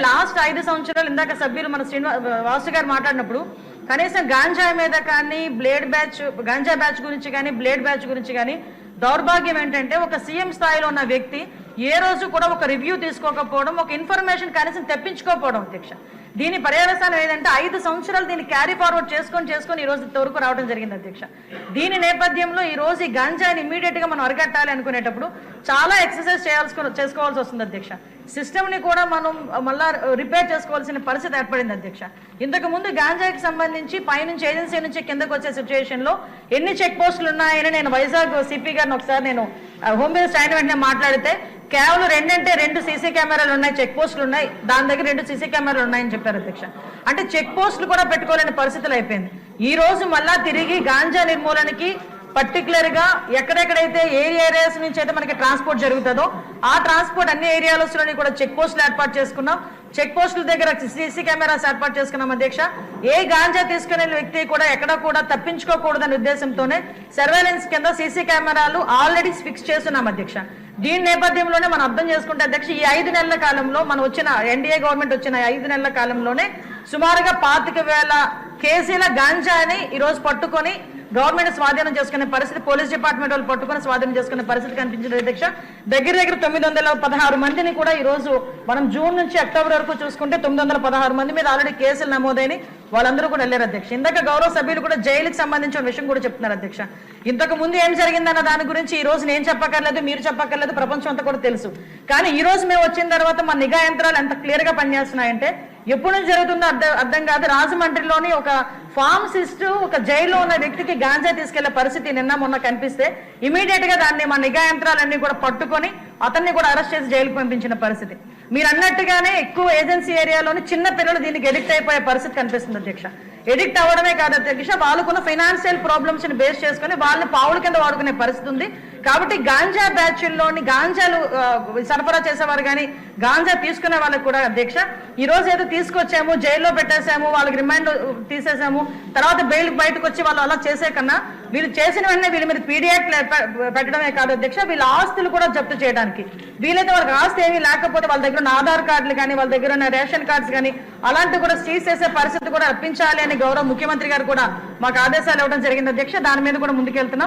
Last 5 సంవత్సరాలు ఇందాక సభ్యులు మన వాసు గారు మాట్లాడినప్పుడు కనీసం గాంజా మీద కానీ గాంజా బ్యాచ్ గురించి కానీ బ్లేడ్ బ్యాచ్ గురించి కానీ దౌర్భాగ్యం ఏంటంటే ఒక సీఎం స్థాయిలో ఉన్న వ్యక్తి ఏ రోజు కూడా ఒక రివ్యూ తీసుకోకపోవడం, ఒక ఇన్ఫర్మేషన్ కనీసం తెప్పించుకోకపోవడం అధ్యక్ష. దీని పర్యవసానం ఏదంటే 5 సంవత్సరాలు దీన్ని క్యారీ ఫార్వర్డ్ చేసుకొని ఈ రోజు ఇంతవరకు రావడం జరిగింది అధ్యక్ష. దీని నేపథ్యంలో ఈ రోజు ఈ గాంజాని ఇమీడియట్ గా మనం అరికట్టాలి అనుకునేటప్పుడు చాలా ఎక్సర్సైజ్ చేసుకోవాల్సి వస్తుంది అధ్యక్ష. సిస్టమ్ ని కూడా మనం మళ్ళా రిపేర్ చేసుకోవాల్సిన పరిస్థితి ఏర్పడింది అధ్యక్ష. ఇంతకు ముందు గాంజాకి సంబంధించి పైనుంచి ఏజెన్సీ నుంచి కిందకు వచ్చే సిచ్యువేషన్ లో ఎన్ని చెక్ పోస్టులు ఉన్నాయని నేను వైజాగ్ సిపి గారిని ఒకసారి నేను హోమ్ మినిస్టర్ అయిన వెంటనే మాట్లాడితే కేవలం 2 సీసీ కెమెరాలు ఉన్నాయి, చెక్ పోస్టులు ఉన్నాయి, దాని దగ్గర 2 సీసీ కెమెరాలు ఉన్నాయని చెప్పారు అధ్యక్ష. అంటే చెక్ పోస్టులు కూడా పెట్టుకోలేని పరిస్థితులు అయిపోయింది. ఈ రోజు మళ్ళా తిరిగి గాంజా నిర్మూలనకి పర్టికులర్ గా ఎక్కడెక్కడైతే ఏరియాస్ నుంచి అయితే మనకి ట్రాన్స్పోర్ట్ జరుగుతుందో ఆ ట్రాన్స్పోర్ట్ అన్ని ఏరియాలోని కూడా చెక్ పోస్టులు ఏర్పాటు చేసుకున్నాం. చెక్ పోస్టుల దగ్గర సీసీ కెమెరాస్ ఏర్పాటు చేసుకున్నాం అధ్యక్ష. ఏ గాంజా తీసుకునే వ్యక్తి కూడా ఎక్కడ కూడా తప్పించుకోకూడదనే ఉద్దేశంతోనే సర్వేలెన్స్ కింద సీసీ కెమెరాలు ఆల్రెడీ ఫిక్స్ చేస్తున్నాం అధ్యక్ష. దీని నేపథ్యంలోనే మనం అర్థం చేసుకుంటే అధ్యక్ష, ఈ 5 నెలల కాలంలో మనం వచ్చిన ఎన్డీఏ గవర్నమెంట్ వచ్చిన 5 నెలల కాలంలోనే సుమారుగా 25,000 కేజీల గాంజాని ఈ రోజు పట్టుకొని గవర్నమెంట్ స్వాధీనం చేసుకునే పరిస్థితి, పోలీస్ డిపార్ట్మెంట్ వాళ్ళు పట్టుకొని స్వాధీనం చేసుకునే పరిస్థితి కనిపించింది అధ్యక్ష. దగ్గర 916 మందిని కూడా ఈ రోజు మనం జూన్ నుంచి అక్టోబర్ వరకు చూసుకుంటే 916 మంది మీద ఆల్రెడీ కేసులు నమోదైన వాళ్ళందరూ కూడా వెళ్ళారు అధ్యక్ష. ఇందాక గౌరవ సభ్యులు కూడా జైలుకి సంబంధించిన విషయం కూడా చెప్తున్నారు అధ్యక్ష. ఇంతకు ముందు ఏం జరిగిందన్న దాని గురించి ఈ రోజు నేను చెప్పక్కర్లేదు, మీరు చెప్పక్కర్లేదు, ప్రపంచం అంతా కూడా తెలుసు. కానీ ఈ రోజు మేము వచ్చిన తర్వాత మన నిఘా యంత్రాలు ఎంత క్లియర్ గా పనిచేస్తున్నాయంటే ఎప్పుడు నుంచి జరుగుతుందో అర్థం కాదు. రాజమండ్రిలోని ఒక ఫార్మసిస్ట్ ఒక జైల్లో ఉన్న వ్యక్తికి గాంజా తీసుకెళ్లే పరిస్థితి నిన్న మొన్న కనిపిస్తే ఇమీడియట్ గా దాన్ని మన నిఘా యంత్రాలన్నీ కూడా పట్టుకొని అతన్ని కూడా అరెస్ట్ చేసి జైలుకు పంపించిన పరిస్థితి. మీరు అన్నట్టుగానే ఎక్కువ ఏజెన్సీ ఏరియాలోని చిన్న పిల్లలు దీనికి ఎడిక్ట్ అయిపోయే పరిస్థితి కనిపిస్తుంది అధ్యక్ష. ఎడిక్ట్ అవ్వడమే కాదు అధ్యక్ష, వాళ్ళకున్న ఫైనాన్షియల్ ప్రాబ్లమ్స్ ని బేస్ చేసుకుని వాళ్ళని పావుల కింద వాడుకునే పరిస్థితి ఉంది. కాబట్టి గాంజా బ్యాచ్ల్లోని గాంజాలు సరఫరా చేసేవారు కానీ గాంజా తీసుకునే వాళ్ళకి కూడా అధ్యక్ష ఈ రోజు ఏదో తీసుకొచ్చాము, జైల్లో పెట్టేసాము, వాళ్ళకి రిమాండ్ తీసేసాము, తర్వాత బెయిల్ బయటకు వచ్చి వాళ్ళు అలా చేసే కన్నా వీళ్ళు చేసిన వెంటనే వీళ్ళ మీద పీడియాక్ట్ పెట్టడమే కాదు అధ్యక్ష, వీళ్ళ ఆస్తులు కూడా జప్తు చేయడానికి వీలైతే వాళ్ళకి ఆస్తి ఏమీ లేకపోతే వాళ్ళ దగ్గర ఉన్న ఆధార్ కార్డులు కానీ వాళ్ళ దగ్గర ఉన్న రేషన్ కార్డ్స్ కానీ అలాంటివి కూడా సీజ్ చేసే పరిస్థితి కూడా రప్పించాలి అని గౌరవ ముఖ్యమంత్రి గారు కూడా మాకు ఆదేశాలు ఇవ్వడం జరిగింది అధ్యక్ష. దాని మీద కూడా ముందుకెళ్తున్నాం.